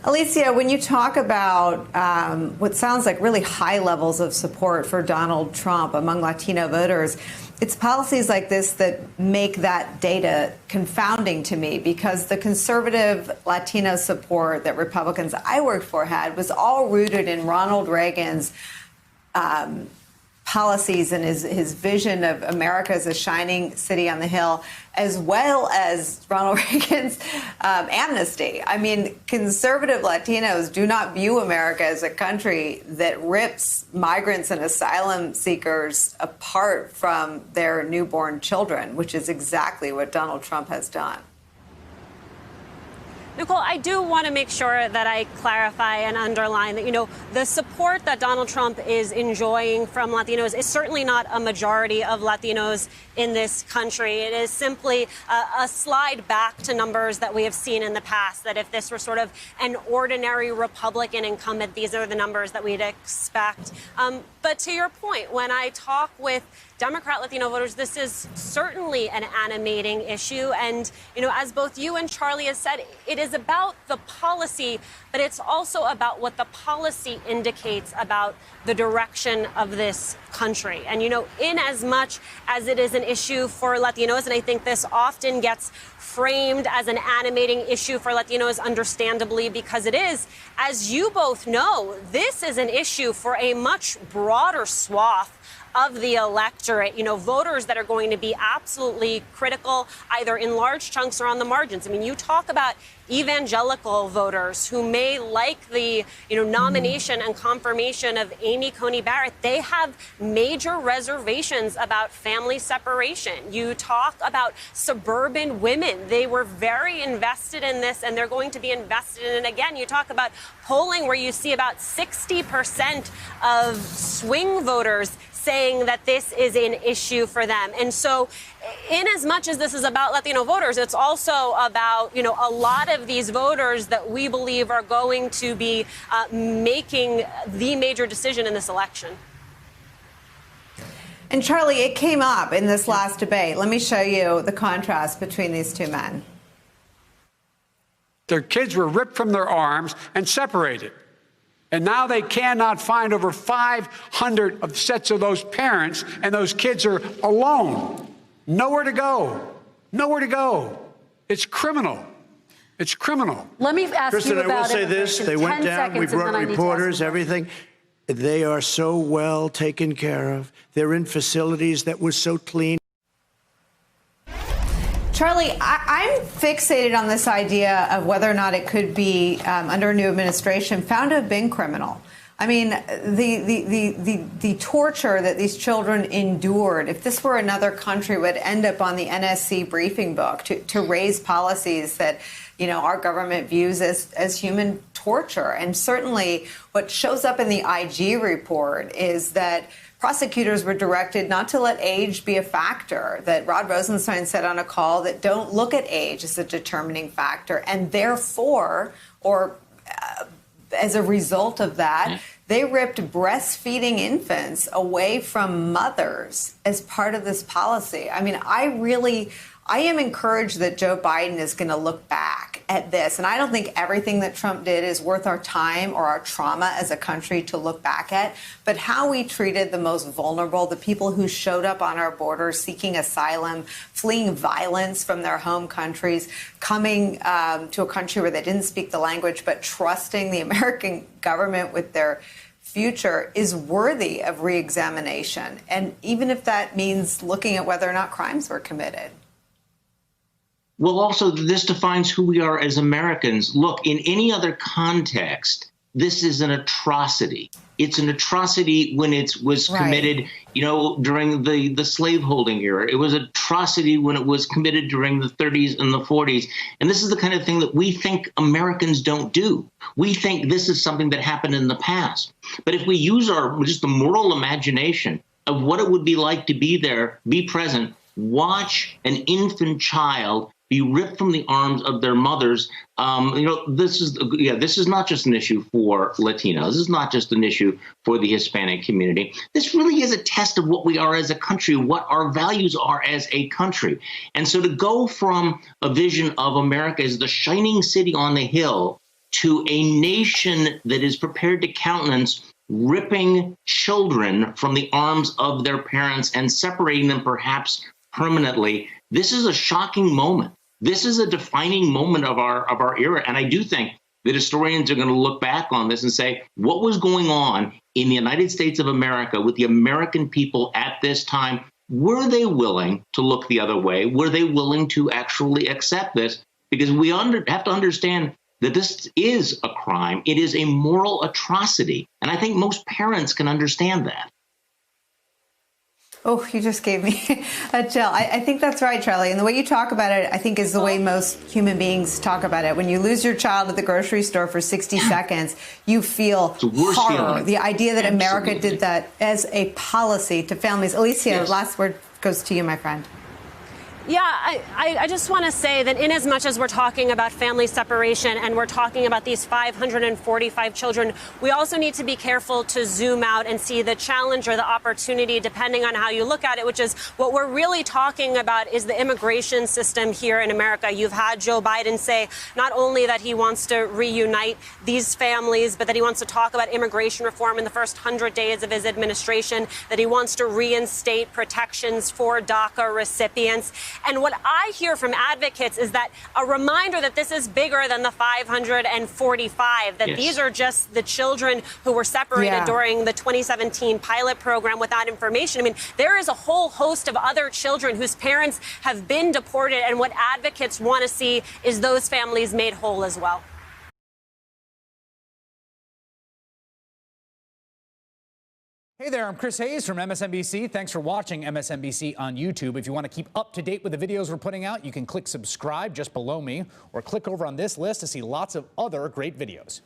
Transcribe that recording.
Alicia, when you talk about what sounds like really high levels of support for Donald Trump among Latino voters, it's policies like this that make that data confounding to me, because the conservative Latino support that Republicans I worked for had was all rooted in Ronald Reagan's policies and his vision of America as a shining city on the hill, as well as Ronald Reagan's amnesty. I mean, conservative Latinos do not view America as a country that rips migrants and asylum seekers apart from their newborn children, which is exactly what Donald Trump has done. Nicole, I do want to make sure that I clarify and underline that, the support that Donald Trump is enjoying from Latinos is certainly not a majority of Latinos in this country. It is simply a slide back to numbers that we have seen in the past, that if this were sort of an ordinary Republican incumbent, these are the numbers that we'd expect. But to your point, when I talk with Democrat Latino voters, this is certainly an animating issue. And, as both you and Charlie has said, it is about the policy, but it's also about what the policy indicates about the direction of this country. And, in as much as it is an issue for Latinos, and I think this often gets framed as an animating issue for Latinos, understandably, because it is, as you both know, this is an issue for a much broader swath of the electorate, voters that are going to be absolutely critical, either in large chunks or on the margins. I mean, you talk about evangelical voters who may like the, nomination and confirmation of Amy Coney Barrett. They have major reservations about family separation. You talk about suburban women. They were very invested in this, and they're going to be invested in it again. You talk about polling where you see about 60% of swing voters saying that this is an issue for them. And so in as much as this is about Latino voters, it's also about, a lot of these voters that we believe are going to be making the major decision in this election. And Charlie, it came up in this last debate. Let me show you the contrast between these two men. Their kids were ripped from their arms and separated. And now they cannot find over 500 of sets of those parents, and those kids are alone. Nowhere to go. Nowhere to go. It's criminal. It's criminal. Let me ask Kristen, you about I will say this. They went down. We brought reporters, everything. They are so well taken care of. They're in facilities that were so clean. Charlie, I'm fixated on this idea of whether or not it could be, under a new administration, found to have been criminal. I mean, the torture that these children endured, if this were another country, would end up on the NSC briefing book to raise policies that, our government views as human torture. And certainly what shows up in the IG report is that prosecutors were directed not to let age be a factor, that Rod Rosenstein said on a call that don't look at age as a determining factor. And therefore, as a result of that, they ripped breastfeeding infants away from mothers as part of this policy. I mean, I am encouraged that Joe Biden is going to look back at this. And I don't think everything that Trump did is worth our time or our trauma as a country to look back at. But how we treated the most vulnerable, the people who showed up on our borders seeking asylum, fleeing violence from their home countries, coming to a country where they didn't speak the language, but trusting the American government with their future, is worthy of reexamination. And even if that means looking at whether or not crimes were committed. Well, also, this defines who we are as Americans. Look, in any other context, this is an atrocity. It's an atrocity when it was committed, during the slaveholding era. It was an atrocity when it was committed during the 30s and the 40s. And this is the kind of thing that we think Americans don't do. We think this is something that happened in the past. But if we use just the moral imagination of what it would be like to be there, be present, watch an infant child be ripped from the arms of their mothers. This is not just an issue for Latinos. This is not just an issue for the Hispanic community. This really is a test of what we are as a country, what our values are as a country. And so to go from a vision of America as the shining city on the hill to a nation that is prepared to countenance ripping children from the arms of their parents and separating them perhaps permanently. This is a shocking moment. This is a defining moment of our era. And I do think that historians are going to look back on this and say, what was going on in the United States of America with the American people at this time? Were they willing to look the other way? Were they willing to actually accept this? Because we have to understand that this is a crime. It is a moral atrocity. And I think most parents can understand that. Oh, you just gave me a chill. I think that's right, Charlie. And the way you talk about it, I think, is the way most human beings talk about it. When you lose your child at the grocery store for 60 seconds, you feel horror. Feeling. The idea that America did that as a policy to families. Alicia, last word goes to you, my friend. Yeah, I just want to say that in as much as we're talking about family separation and we're talking about these 545 children, we also need to be careful to zoom out and see the challenge or the opportunity, depending on how you look at it, which is what we're really talking about is the immigration system here in America. You've had Joe Biden say not only that he wants to reunite these families, but that he wants to talk about immigration reform in the first 100 days of his administration, that he wants to reinstate protections for DACA recipients. And what I hear from advocates is that a reminder that this is bigger than the 545, that these are just the children who were separated during the 2017 pilot program without information. I mean, there is a whole host of other children whose parents have been deported. And what advocates want to see is those families made whole as well. Hey there, I'm Chris Hayes from MSNBC. Thanks for watching MSNBC on YouTube. If you want to keep up to date with the videos we're putting out, you can click subscribe just below me or click over on this list to see lots of other great videos.